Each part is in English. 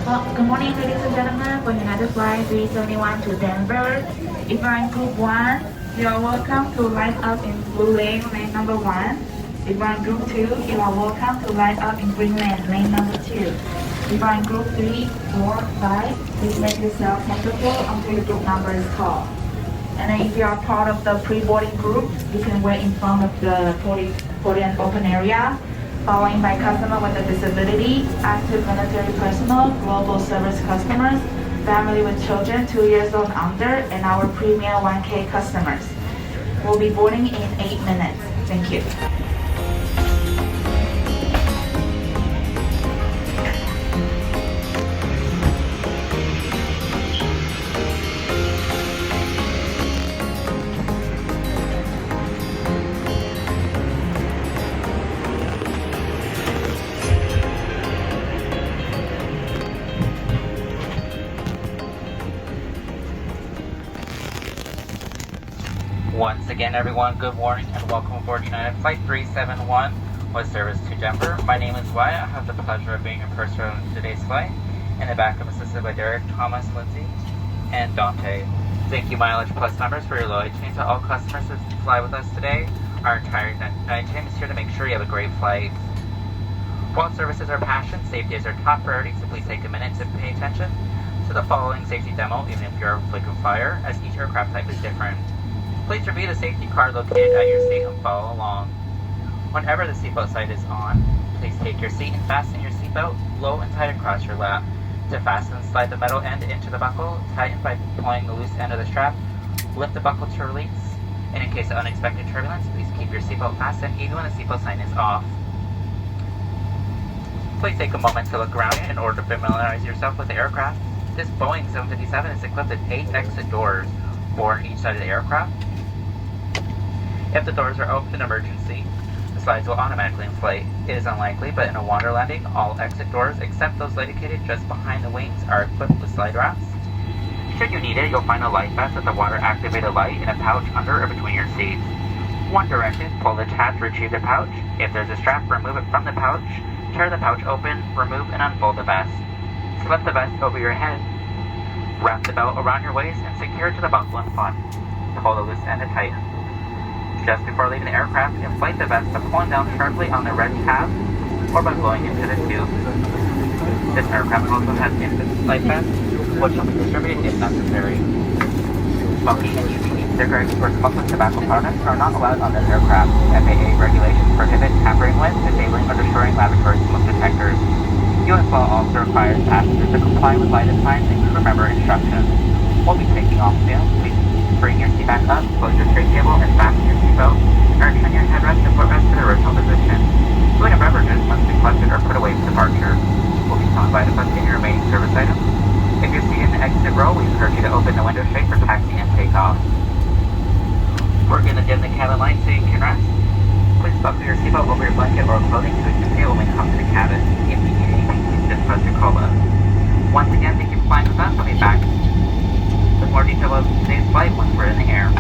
Well, good morning, ladies and gentlemen. For United Flight 371 to Denver, if you're in Group 1, you are welcome to line up in blue lane, lane number 1. If you're in Group 2, you are welcome to line up in green lane, lane number 2. If you're in Group 3, 4, 5, please make yourself comfortable until your group number is called. And then if you are part of the pre-boarding group, you can wait in front of the podium open area, following by customer with a disability, active military personnel, global service customers, family with children 2 years old and under, and our premier 1K customers. We'll be boarding in 8 minutes. Thank you. Once again, everyone, good morning and welcome aboard United Flight 371 with service to Denver. My name is Wyatt. I have the pleasure of being your first row on today's flight. In the back, I'm assisted by Derek, Thomas, Lindsay, and Dante. Thank you, Mileage Plus members, for your loyalty to all customers who fly with us today. Our entire night team is here to make sure you have a great flight. While service is our passion, safety is our top priority, so please take a minute to pay attention to the following safety demo, even if you're a frequent flyer, as each aircraft type is different. Please review the safety card located at your seat and follow along. Whenever the seatbelt sight is on, please take your seat and fasten your seatbelt low and tight across your lap. To fasten, slide the metal end into the buckle, tighten by pulling the loose end of the strap, lift the buckle to release, and in case of unexpected turbulence, please keep your seatbelt fastened even when the seatbelt sign is off. Please take a moment to look around you in order to familiarize yourself with the aircraft. This Boeing 757 is equipped with 8 exit doors, 4 on each side of the aircraft. If the doors are open in emergency, the slides will automatically inflate. It is unlikely, but in a water landing, all exit doors except those located just behind the wings are equipped with slide wraps. Should you need it, you'll find a life vest with a water-activated light in a pouch under or between your seats. One direction, pull the tab to retrieve the pouch. If there's a strap, remove it from the pouch. Tear the pouch open, remove and unfold the vest. Slip the vest over your head. Wrap the belt around your waist and secure it to the buckle in front. Pull the loose end and tighten. Just before leaving the aircraft, inflate the vest by pulling down sharply on the red tab or by blowing into the tube. This aircraft also has infant life vests, which will be distributed if necessary. Smoking and using e-cigarettes or smokeless tobacco products are not allowed on this aircraft. FAA regulations prohibit tampering with, disabling, or destroying laboratory smoke detectors. U.S. law also requires passengers to comply with lighted signs and crew member instructions. We'll be taking off soon. Please bring your seat back up, close your tray table, and fasten your seatbelt, or turn your headrest and footrest to the original position. Food and beverages must be collected or put away for departure. We'll be standing by to collect any remaining service items. If you're seated in the exit row, we encourage you to open the window tray for taxi and takeoff. We're going to dim the cabin light so you can rest. Please buckle your seatbelt over your blanket or clothing so it's concealed when we come to the cabin. If you need anything, please just press your call button. Once again, thank you for flying with us. I'll be back with more detail of today's flight once we're in the air.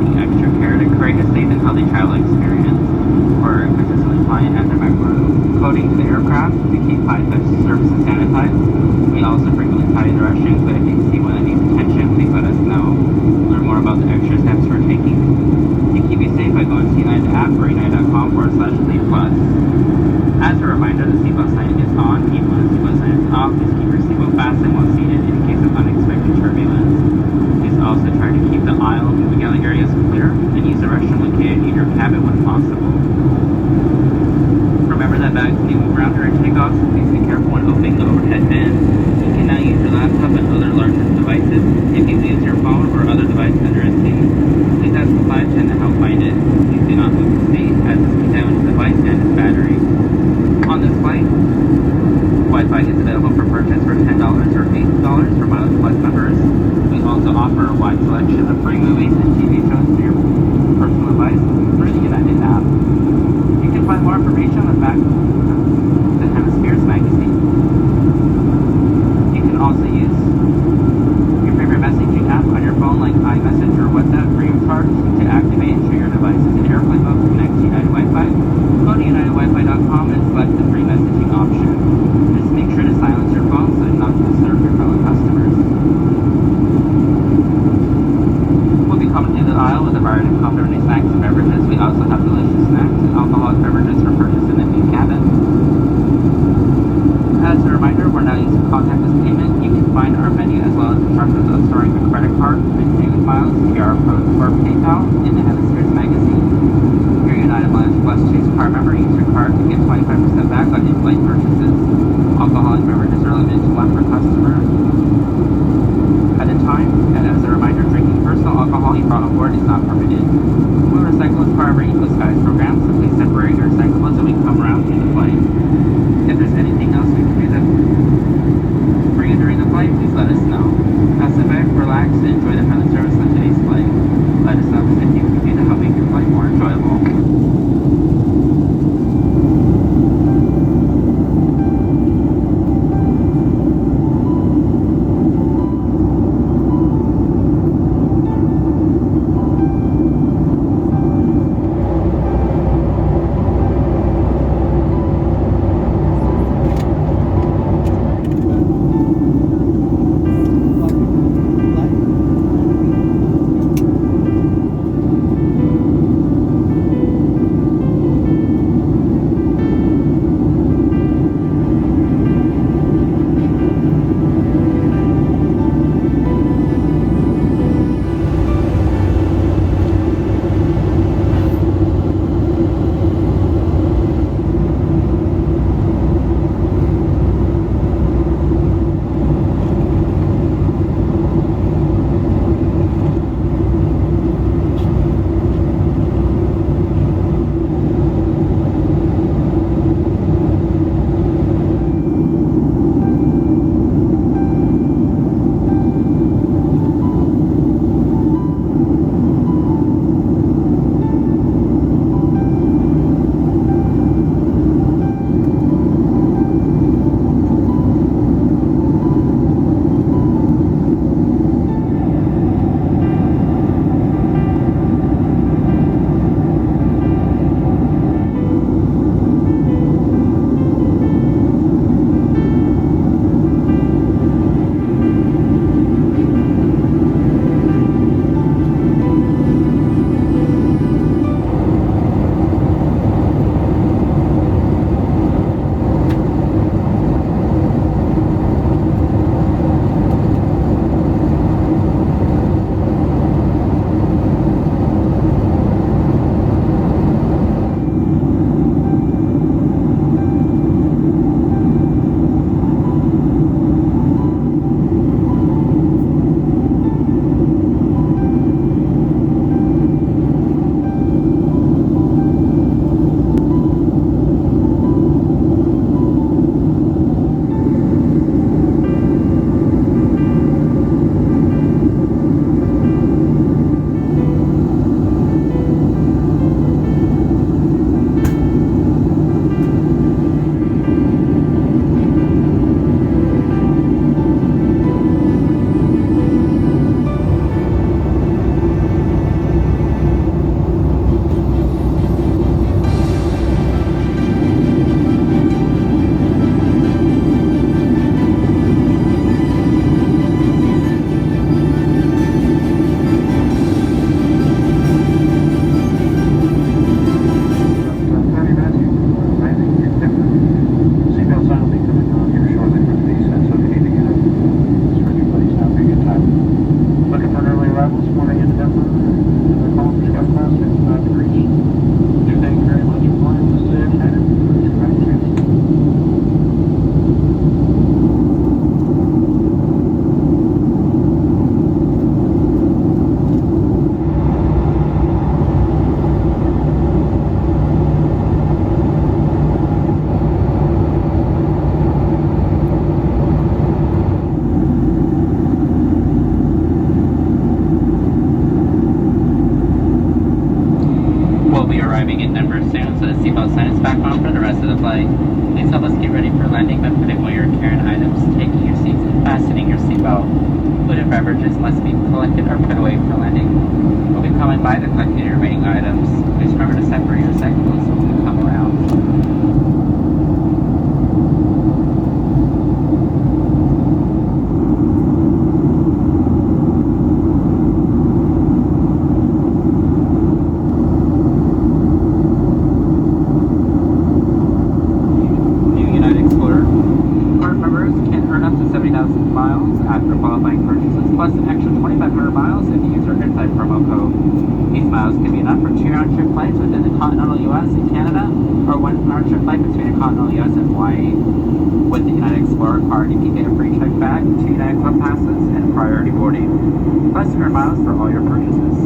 taking extra care to create a safe and healthy travel experience. We're consistently flying at the regular coding to the aircraft to keep high-touch surfaces sanitized. We also frequently tidy the restrooms, but if you see one that needs attention, please let us know. Learn more about the extra steps we're taking to keep you safe by going to United app or united.com/Lead Plus. As a reminder, the seatbelt sign is on. Even when the seatbelt sign is off, please keep your seatbelt fastened while seated in case of unexpected turbulence. Please also try to keep the aisle and moving alley areas clear and use the restroom located in your cabin when possible. Remember that bags may move around during takeoff, so please be careful when opening the overhead bin. You can now use your laptop and other larger devices. If you lose your phone or other device under a seat, please ask the flight attendant to help find it. Please do not move the seat, as this can damage the device and its battery. On this flight, Wi-Fi is available for purchase for $10 or $8 for Mileage Plus members. We also offer a wide selection of free movies and TV shows to your personal device through the United app. You can find more information on the back of the Hemispheres magazine. You can also use your favorite messaging app on your phone like iMessage or WhatsApp free of charge to activate and share your devices in airplane mode to connect to United Wi-Fi. Go to unitedwifi.com and select the free messaging option. Just make sure to silence your phone so as not to disturb your fellow customers. We'll be coming through the aisle with a variety of complimentary snacks and beverages. We also have delicious snacks and alcoholic beverages for purchase in the main cabin. As a reminder, we're now using contactless payment. You can find our menu as well as instructions of storing a credit card and payment miles, QR code, or PayPal in the Hemispheres magazine. If you're United Mileage Plus Choose card member, use your card to get 25% back on in-flight purchases. Alcoholic beverages are limited to one per customer at a time, and as a reminder, drinking personal alcohol you brought on board is not permitted. We recycle as part of our Eco Skies program, so please separate your recyclables when we come around in the flight. If there's anything else we can do that bring in during the flight, please let us know. Now sit back, relax, and enjoy the friendly service on today's flight. Let us know if there's anything we can do to help make your flight more enjoyable. arriving in Denver soon, so the seatbelt sign is back on for the rest of the flight. Please help us get ready for landing by putting away your carry-on items, taking your seats, and fastening your seatbelt. Food and beverages must be collected or put away for landing. We'll be coming by to collect your remaining items. Please remember to separate your cycles when we come around. Plus an extra 2,500 miles if you use our inside promo code. These miles can be enough for 2 round-trip flights within the continental U.S. and Canada, or 1 round-trip flight between the continental U.S. and Hawaii. With the United Explorer card, you can get a free check bag, 2 United Club passes, and priority boarding. Plus earn miles for all your purchases.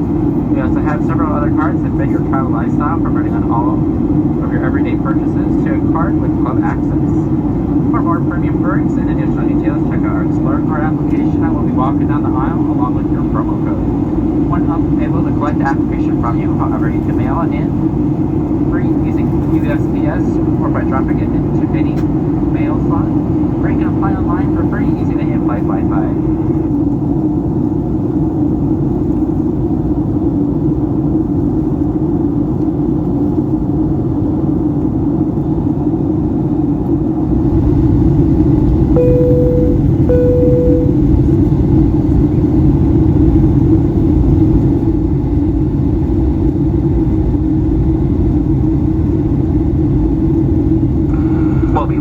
We also have several other cards that fit your travel lifestyle, from running on all of your everyday purchases to a card with club access. For more premium perks and additional details, check out our Explorer card application that will be walking down the aisle along with your promo code. When able to collect the application from you, however, you can mail it in free using USPS or by dropping it into any mail slot, or you can apply online for free using the in-flight Wi-Fi.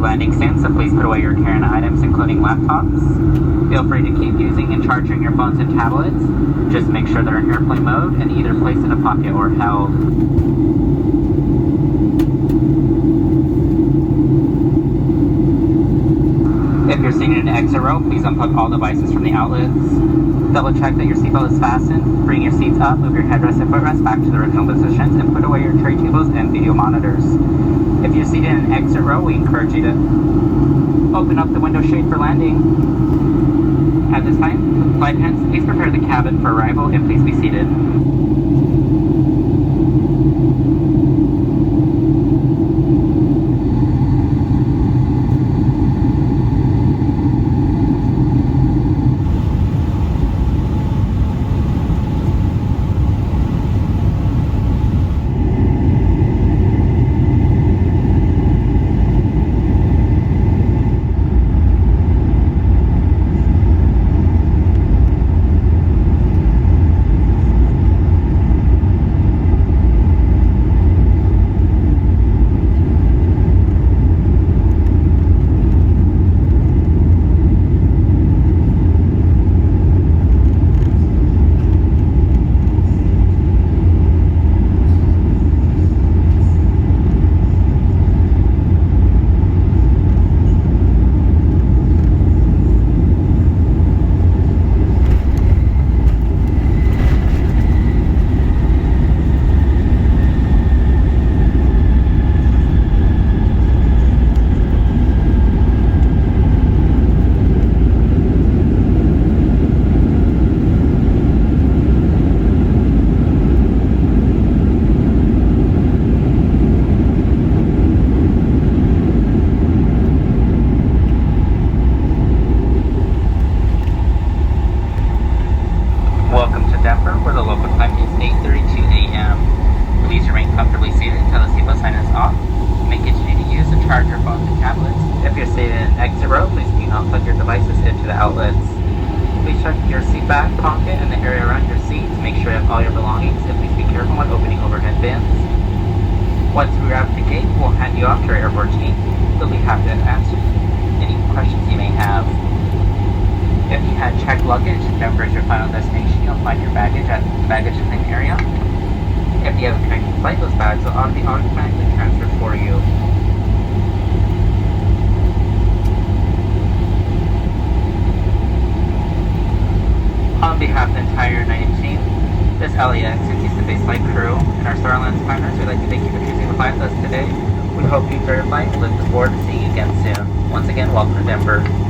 Landing soon, so please put away your carry-on items, including laptops. Feel free to keep using and charging your phones and tablets. Just make sure they're in airplane mode and either placed in a pocket or held. If you're sitting in an exit row, please unplug all devices from the outlets. Double check that your seatbelt is fastened. Bring your seats up, move your headrest and footrest back to the original positions, and put away your tray tables and video monitors. If you're seated in an exit row, we encourage you to open up the window shade for landing. At this time, flight attendants, please prepare the cabin for arrival and please be seated. Once we wrap the gate, we'll hand you off to our airport team. They'll be happy to answer any questions you may have. If you had checked luggage, Denver is your final destination. You'll find your baggage at the baggage claim area. If you have a connecting flight, those bags will be automatically transferred for you. On behalf of the entire United team, this LAX and Houston-based flight crew, and our Star Alliance partners, we'd like to thank you for choosing to fly with us today. We hope you enjoy your flight and look forward to seeing you again soon. Once again, welcome to Denver.